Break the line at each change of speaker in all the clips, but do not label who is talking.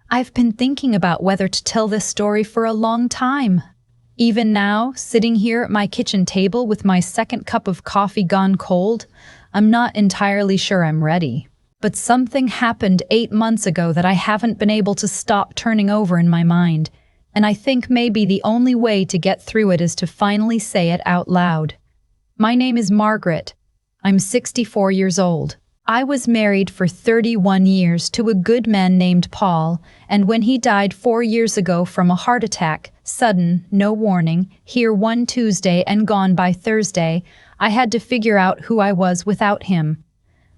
I've been thinking about whether to tell this story for a long time. Even now, sitting here at my kitchen table with my second cup of coffee gone cold, I'm not entirely sure I'm ready. But something happened 8 months ago that I haven't been able to stop turning over in my mind, and I think maybe the only way to get through it is to finally say it out loud. My name is Margaret. I'm 64 years old. I was married for 31 years to a good man named Paul, and when he died 4 years ago from a heart attack, sudden, no warning, here one Tuesday and gone by Thursday, I had to figure out who I was without him.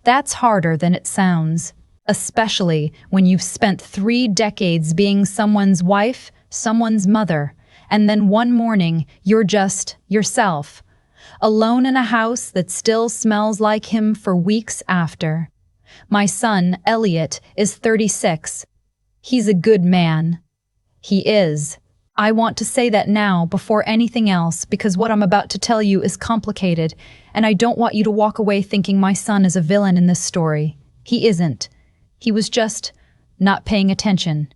That's harder than it sounds, especially when you've spent 3 decades being someone's wife, someone's mother, and then one morning you're just yourself, alone in a house that still smells like him for weeks after. My son, Elliot, is 36. He's a good man. He is. I want to say that now before anything else because what I'm about to tell you is complicated, and I don't want you to walk away thinking my son is a villain in this story. He isn't. He was just not paying attention.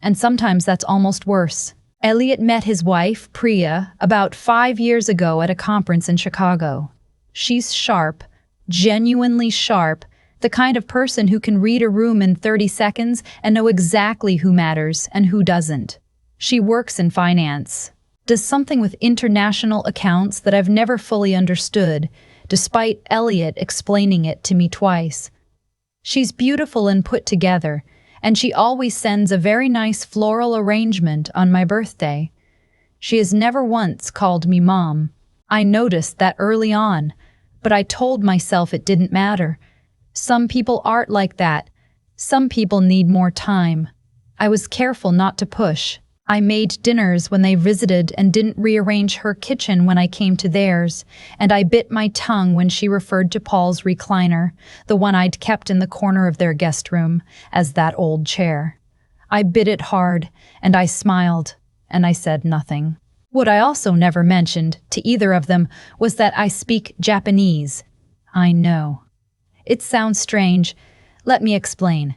And sometimes that's almost worse. Elliot met his wife, Priya, about 5 years ago at a conference in Chicago. She's sharp, genuinely sharp, the kind of person who can read a room in 30 seconds and know exactly who matters and who doesn't. She works in finance, does something with international accounts that I've never fully understood, despite Elliot explaining it to me twice. She's beautiful and put together, and she always sends a very nice floral arrangement on my birthday. She has never once called me Mom. I noticed that early on, but I told myself it didn't matter. Some people aren't like that. Some people need more time. I was careful not to push. I made dinners when they visited and didn't rearrange her kitchen when I came to theirs, and I bit my tongue when she referred to Paul's recliner, the one I'd kept in the corner of their guest room, as that old chair. I bit it hard, and I smiled, and I said nothing. What I also never mentioned to either of them was that I speak Japanese. I know. It sounds strange. Let me explain.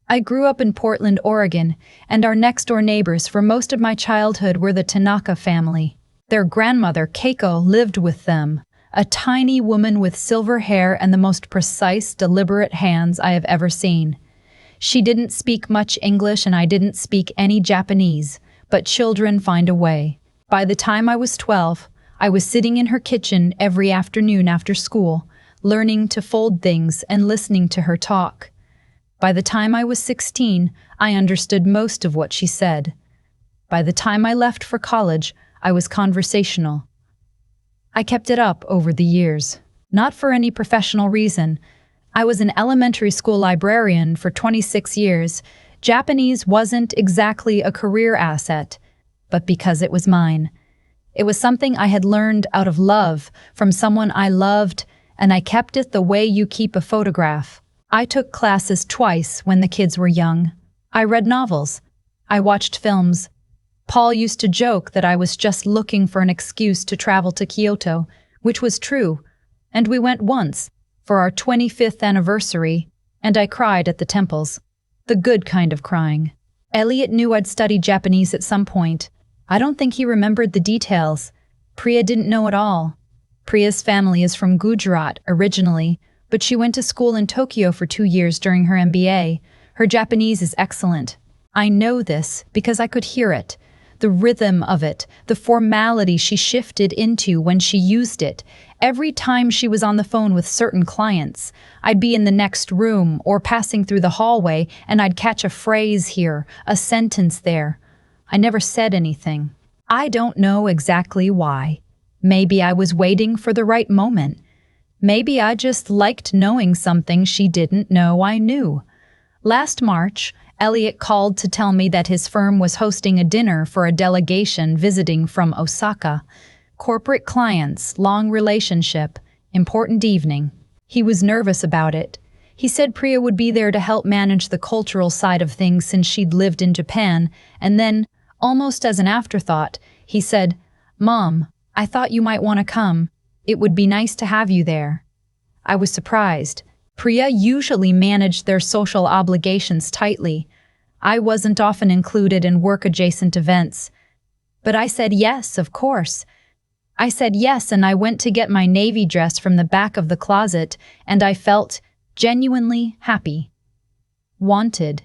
I grew up in Portland, Oregon, and our next-door neighbors for most of my childhood were the Tanaka family. Their grandmother, Keiko, lived with them, a tiny woman with silver hair and the most precise, deliberate hands I have ever seen. She didn't speak much English and I didn't speak any Japanese, but children find a way. By the time I was 12, I was sitting in her kitchen every afternoon after school, learning to fold things and listening to her talk. By the time I was 16, I understood most of what she said. By the time I left for college, I was conversational. I kept it up over the years, not for any professional reason. I was an elementary school librarian for 26 years. Japanese wasn't exactly a career asset, but because it was mine. It was something I had learned out of love from someone I loved, and I kept it the way you keep a photograph. I took classes twice when the kids were young. I read novels. I watched films. Paul used to joke that I was just looking for an excuse to travel to Kyoto, which was true, and we went once, for our 25th anniversary, and I cried at the temples. The good kind of crying. Elliot knew I'd studied Japanese at some point. I don't think he remembered the details. Priya didn't know at all. Priya's family is from Gujarat originally, but she went to school in Tokyo for 2 years during her MBA. Her Japanese is excellent. I know this because I could hear it. The rhythm of it, the formality she shifted into when she used it. Every time she was on the phone with certain clients, I'd be in the next room or passing through the hallway and I'd catch a phrase here, a sentence there. I never said anything. I don't know exactly why. Maybe I was waiting for the right moment. Maybe I just liked knowing something she didn't know I knew. Last March, Elliot called to tell me that his firm was hosting a dinner for a delegation visiting from Osaka. Corporate clients, long relationship, important evening. He was nervous about it. He said Priya would be there to help manage the cultural side of things since she'd lived in Japan, and then, almost as an afterthought, he said, "Mom, I thought you might want to come. It would be nice to have you there." I was surprised. Priya usually managed their social obligations tightly. I wasn't often included in work-adjacent events. But I said yes, of course. I said yes, and I went to get my navy dress from the back of the closet, and I felt genuinely happy. Wanted.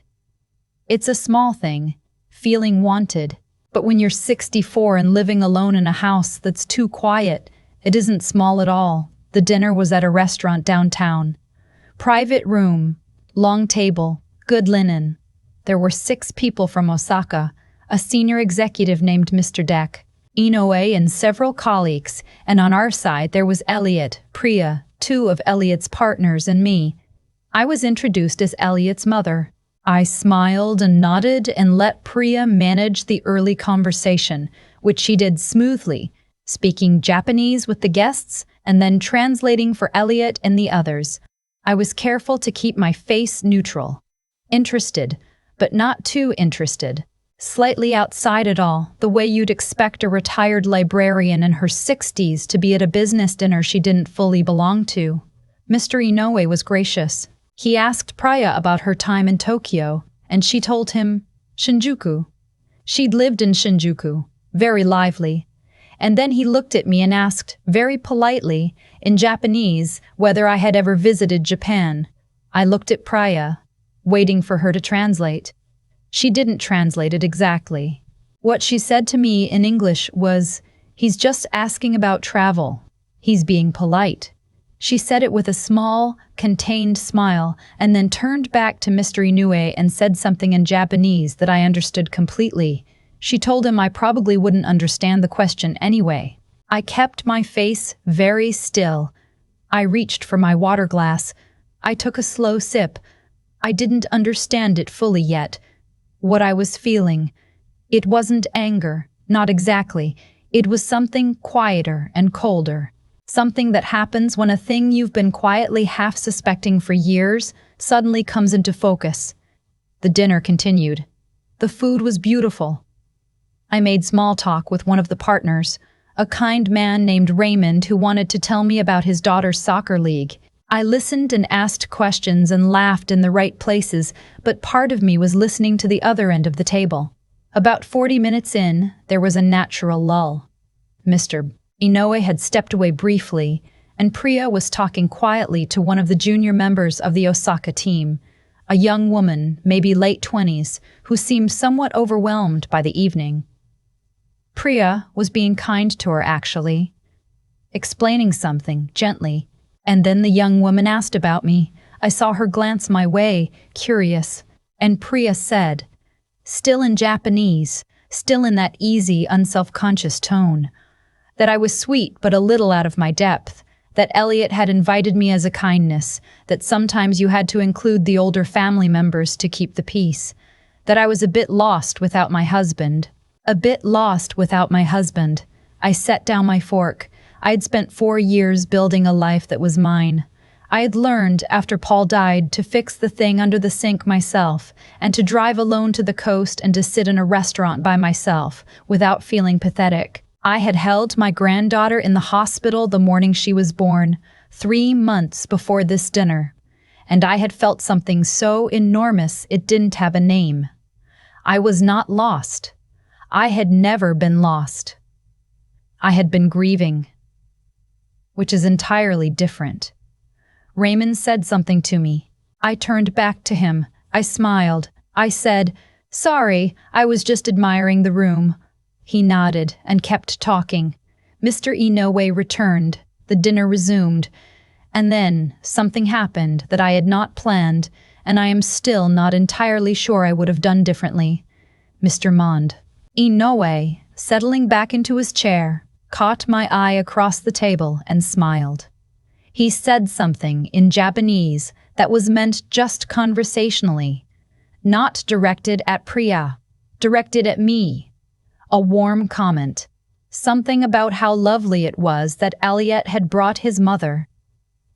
It's a small thing, feeling wanted. But when you're 64 and living alone in a house that's too quiet, it isn't small at all. The dinner was at a restaurant downtown. Private room, long table, good linen. There were 6 people from Osaka, a senior executive named Mr. Deck, Inoue, and several colleagues, and on our side there was Elliot, Priya, 2 of Elliot's partners, and me. I was introduced as Elliot's mother. I smiled and nodded and let Priya manage the early conversation, which she did smoothly, speaking Japanese with the guests and then translating for Elliot and the others. I was careful to keep my face neutral. Interested, but not too interested. Slightly outside it all, the way you'd expect a retired librarian in her 60s to be at a business dinner she didn't fully belong to. Mr. Inoue was gracious. He asked Priya about her time in Tokyo, and she told him Shinjuku. She'd lived in Shinjuku, very lively. And then he looked at me and asked, very politely, in Japanese, whether I had ever visited Japan. I looked at Priya, waiting for her to translate. She didn't translate it exactly. What she said to me in English was, "He's just asking about travel. He's being polite." She said it with a small, contained smile, and then turned back to Mr. Inoue and said something in Japanese that I understood completely. She told him I probably wouldn't understand the question anyway. I kept my face very still. I reached for my water glass. I took a slow sip. I didn't understand it fully yet. What I was feeling. It wasn't anger, not exactly. It was something quieter and colder. Something that happens when a thing you've been quietly half-suspecting for years suddenly comes into focus. The dinner continued. The food was beautiful. I made small talk with one of the partners, a kind man named Raymond who wanted to tell me about his daughter's soccer league. I listened and asked questions and laughed in the right places, but part of me was listening to the other end of the table. About 40 minutes in, there was a natural lull. Mr. Inoue had stepped away briefly, and Priya was talking quietly to one of the junior members of the Osaka team, a young woman, maybe late 20s, who seemed somewhat overwhelmed by the evening. Priya was being kind to her, actually, explaining something, gently, and then the young woman asked about me. I saw her glance my way, curious, and Priya said, still in Japanese, still in that easy, unself-conscious tone, that I was sweet but a little out of my depth, that Elliot had invited me as a kindness, that sometimes you had to include the older family members to keep the peace, that I was a bit lost without my husband. A bit lost without my husband. I set down my fork. I'd spent 4 years building a life that was mine. I had learned, after Paul died, to fix the thing under the sink myself, and to drive alone to the coast and to sit in a restaurant by myself, without feeling pathetic. I had held my granddaughter in the hospital the morning she was born, 3 months before this dinner, and I had felt something so enormous it didn't have a name. I was not lost. I had never been lost. I had been grieving, which is entirely different. Raymond said something to me. I turned back to him. I smiled. I said, "Sorry, I was just admiring the room." He nodded and kept talking. Mr. Inoue returned. The dinner resumed. And then something happened that I had not planned, and I am still not entirely sure I would have done differently. Mr. Inoue, settling back into his chair, caught my eye across the table and smiled. He said something in Japanese that was meant just conversationally, not directed at Priya, directed at me. A warm comment, something about how lovely it was that Elliot had brought his mother.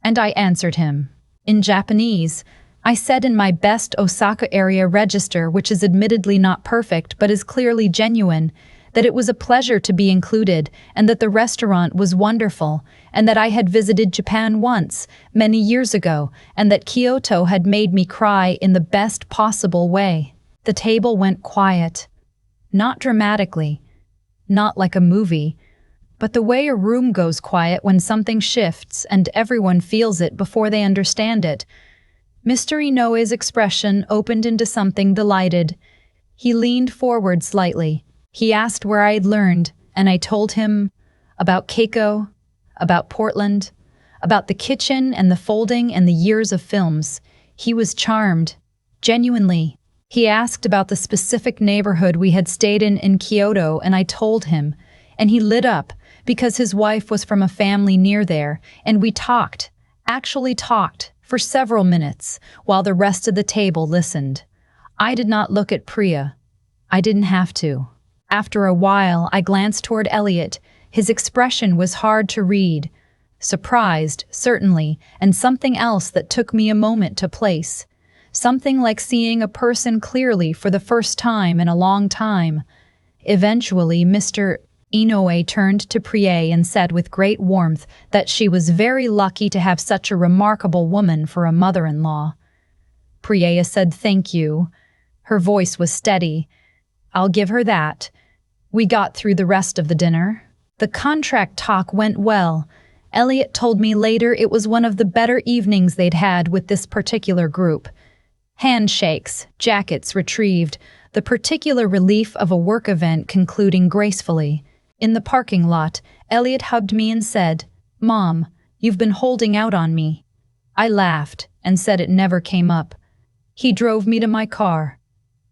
And I answered him. In Japanese, I said in my best Osaka area register, which is admittedly not perfect but is clearly genuine, that it was a pleasure to be included and that the restaurant was wonderful and that I had visited Japan once, many years ago, and that Kyoto had made me cry in the best possible way. The table went quiet. Not dramatically, not like a movie, but the way a room goes quiet when something shifts and everyone feels it before they understand it. Mr. Inoue's expression opened into something delighted. He leaned forward slightly. He asked where I'd learned, and I told him about Keiko, about Portland, about the kitchen and the folding and the years of films. He was charmed, genuinely. He asked about the specific neighborhood we had stayed in Kyoto, and I told him, and he lit up because his wife was from a family near there, and we talked, actually talked, for several minutes, while the rest of the table listened. I did not look at Priya. I didn't have to. After a while, I glanced toward Elliot. His expression was hard to read. Surprised, certainly, and something else that took me a moment to place. Something like seeing a person clearly for the first time in a long time. Eventually, Mr. Inoue turned to Priya and said with great warmth that she was very lucky to have such a remarkable woman for a mother-in-law. Priya said thank you. Her voice was steady. I'll give her that. We got through the rest of the dinner. The contract talk went well. Elliot told me later it was one of the better evenings they'd had with this particular group. Handshakes, jackets retrieved, the particular relief of a work event concluding gracefully. In the parking lot, Elliot hugged me and said, "Mom, you've been holding out on me." I laughed and said it never came up. He drove me to my car.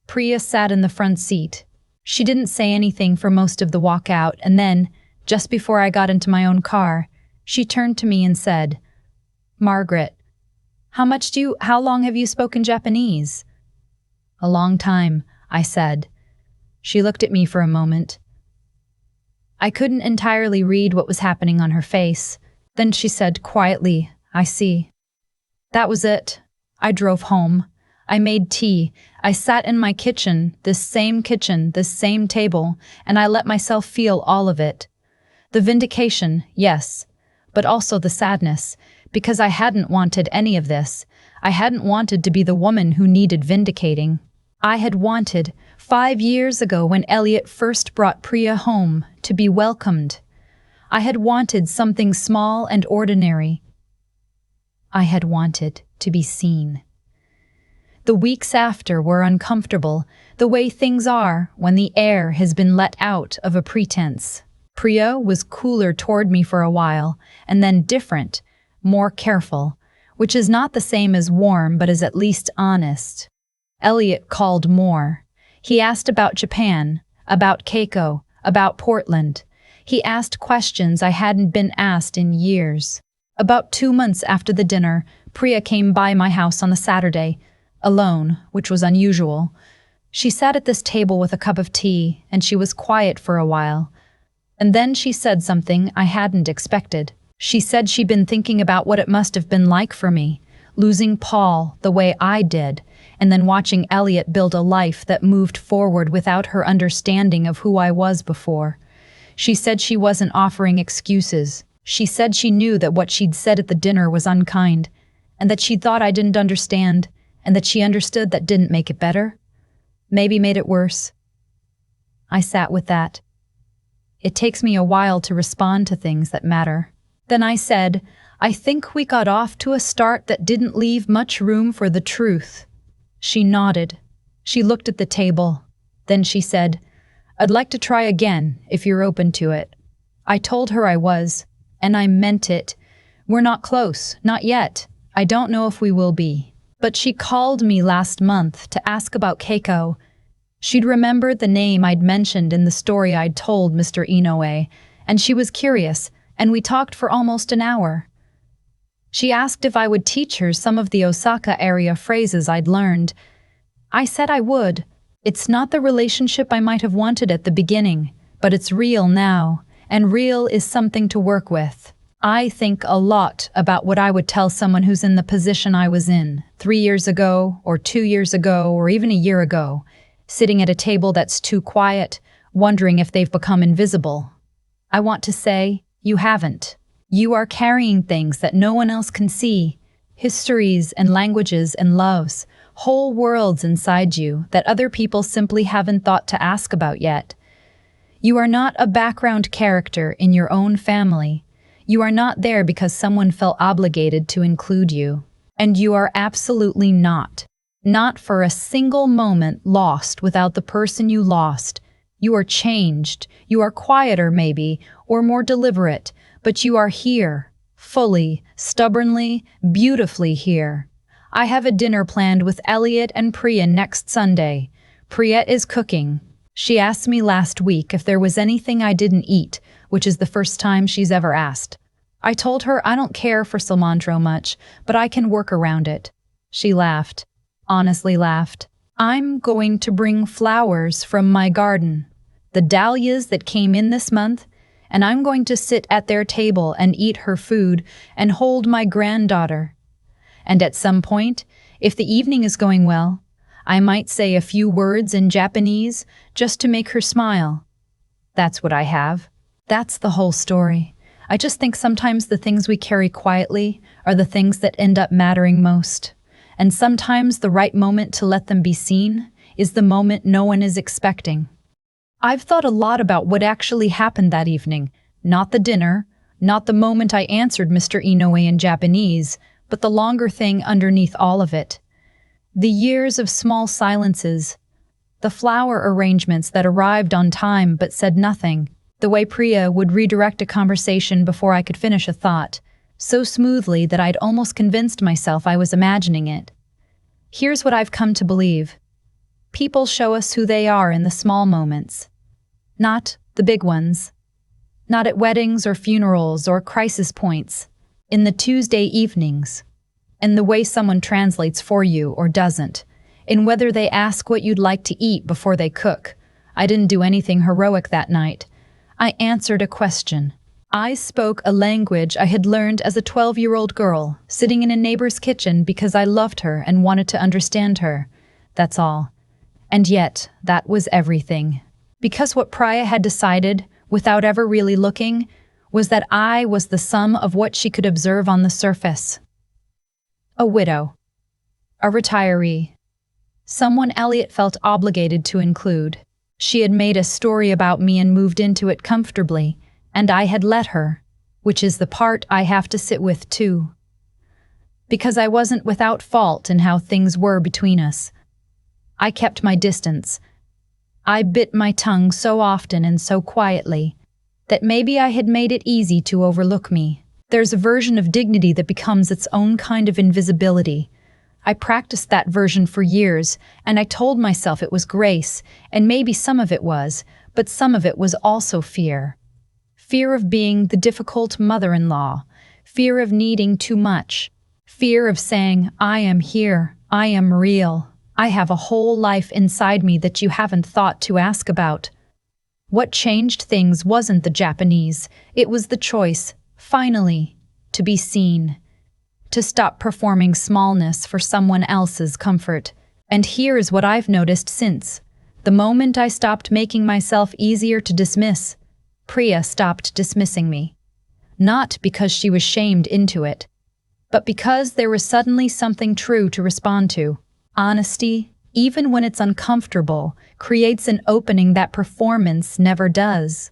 Priya sat in the front seat. She didn't say anything for most of the walk out, and then, just before I got into my own car, she turned to me and said, "Margaret, how long have you spoken Japanese?" "A long time," I said. She looked at me for a moment. I couldn't entirely read what was happening on her face. Then she said quietly, "I see." That was it. I drove home. I made tea. I sat in my kitchen, this same table, and I let myself feel all of it. The vindication, yes, but also the sadness, because I hadn't wanted any of this. I hadn't wanted to be the woman who needed vindicating. I had wanted, 5 years ago when Elliot first brought Priya home, to be welcomed. I had wanted something small and ordinary. I had wanted to be seen. The weeks after were uncomfortable, the way things are when the air has been let out of a pretense. Priya was cooler toward me for a while, and then different, more careful, which is not the same as warm but is at least honest. Elliot called more. He asked about Japan, about Keiko, about Portland. He asked questions I hadn't been asked in years. About 2 months after the dinner, Priya came by my house on a Saturday, alone, which was unusual. She sat at this table with a cup of tea, and she was quiet for a while. And then she said something I hadn't expected. She said she'd been thinking about what it must have been like for me, losing Paul the way I did, and then watching Elliot build a life that moved forward without her understanding of who I was before. She said she wasn't offering excuses. She said she knew that what she'd said at the dinner was unkind, and that she thought I didn't understand, and that she understood that didn't make it better. Maybe made it worse. I sat with that. It takes me a while to respond to things that matter. Then I said, I think we got off to a start that didn't leave much room for the truth. She nodded. She looked at the table. Then she said, I'd like to try again, if you're open to it. I told her I was, and I meant it. We're not close, not yet. I don't know if we will be. But she called me last month to ask about Keiko. She'd remembered the name I'd mentioned in the story I'd told Mr. Inoue, and she was curious, and we talked for almost an hour. She asked if I would teach her some of the Osaka area phrases I'd learned. I said I would. It's not the relationship I might have wanted at the beginning, but it's real now, and real is something to work with. I think a lot about what I would tell someone who's in the position I was in 3 years ago, or 2 years ago, or even a year ago, sitting at a table that's too quiet, wondering if they've become invisible. I want to say, you haven't. You are carrying things that no one else can see, histories and languages and loves, whole worlds inside you that other people simply haven't thought to ask about yet. You are not a background character in your own family. You are not there because someone felt obligated to include you. And you are absolutely not for a single moment lost without the person you lost. You are changed. You are quieter, maybe, or more deliberate, but you are here, fully, stubbornly, beautifully here. I have a dinner planned with Elliot and Priya next Sunday. Priya is cooking. She asked me last week if there was anything I didn't eat, which is the first time she's ever asked. I told her I don't care for cilantro much, but I can work around it. She laughed. Honestly laughed. I'm going to bring flowers from my garden, the dahlias that came in this month, and I'm going to sit at their table and eat her food and hold my granddaughter. And at some point, if the evening is going well, I might say a few words in Japanese just to make her smile. That's what I have. That's the whole story. I just think sometimes the things we carry quietly are the things that end up mattering most. And sometimes the right moment to let them be seen is the moment no one is expecting. I've thought a lot about what actually happened that evening. Not the dinner, not the moment I answered Mr. Inoue in Japanese, but the longer thing underneath all of it. The years of small silences, the flower arrangements that arrived on time but said nothing, the way Priya would redirect a conversation before I could finish a thought, so smoothly that I'd almost convinced myself I was imagining it. Here's what I've come to believe. People show us who they are in the small moments, not the big ones. Not at weddings or funerals or crisis points, in the Tuesday evenings, in the way someone translates for you or doesn't, in whether they ask what you'd like to eat before they cook. I didn't do anything heroic that night. I answered a question. I spoke a language I had learned as a 12-year-old girl, sitting in a neighbor's kitchen because I loved her and wanted to understand her. That's all. And yet, that was everything. Because what Priya had decided, without ever really looking, was that I was the sum of what she could observe on the surface. A widow. A retiree. Someone Elliot felt obligated to include. She had made a story about me and moved into it comfortably, and I had let her, which is the part I have to sit with too. Because I wasn't without fault in how things were between us. I kept my distance. I bit my tongue so often and so quietly that maybe I had made it easy to overlook me. There's a version of dignity that becomes its own kind of invisibility. I practiced that version for years, and I told myself it was grace, and maybe some of it was, but some of it was also fear. Fear of being the difficult mother-in-law, fear of needing too much, fear of saying, I am here, I am real. I have a whole life inside me that you haven't thought to ask about. What changed things wasn't the Japanese, it was the choice, finally, to be seen. To stop performing smallness for someone else's comfort. And here's what I've noticed since. The moment I stopped making myself easier to dismiss, Priya stopped dismissing me. Not because she was shamed into it, but because there was suddenly something true to respond to. Honesty, even when it's uncomfortable, creates an opening that performance never does.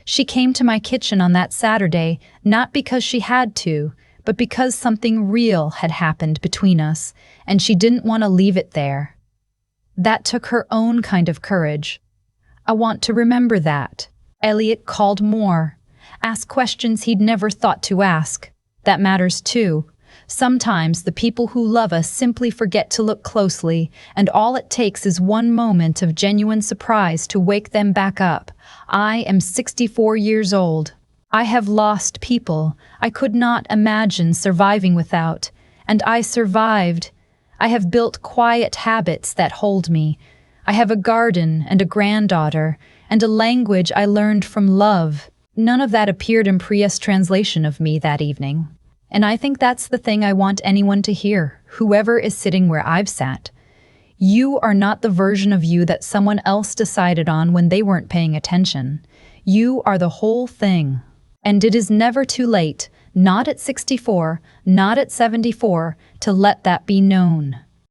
She came to my kitchen on that Saturday, not because she had to, but because something real had happened between us, and she didn't want to leave it there. That took her own kind of courage. I want to remember that. Elliot called more, asked questions he'd never thought to ask. That matters too. Sometimes the people who love us simply forget to look closely, and all it takes is one moment of genuine surprise to wake them back up. I am 64 years old. I have lost people I could not imagine surviving without, and I survived. I have built quiet habits that hold me. I have a garden and a granddaughter, and a language I learned from love. None of that appeared in Priya's translation of me that evening. And I think that's the thing I want anyone to hear, whoever is sitting where I've sat. You are not the version of you that someone else decided on when they weren't paying attention. You are the whole thing. And it is never too late, not at 64, not at 74, to let that be known.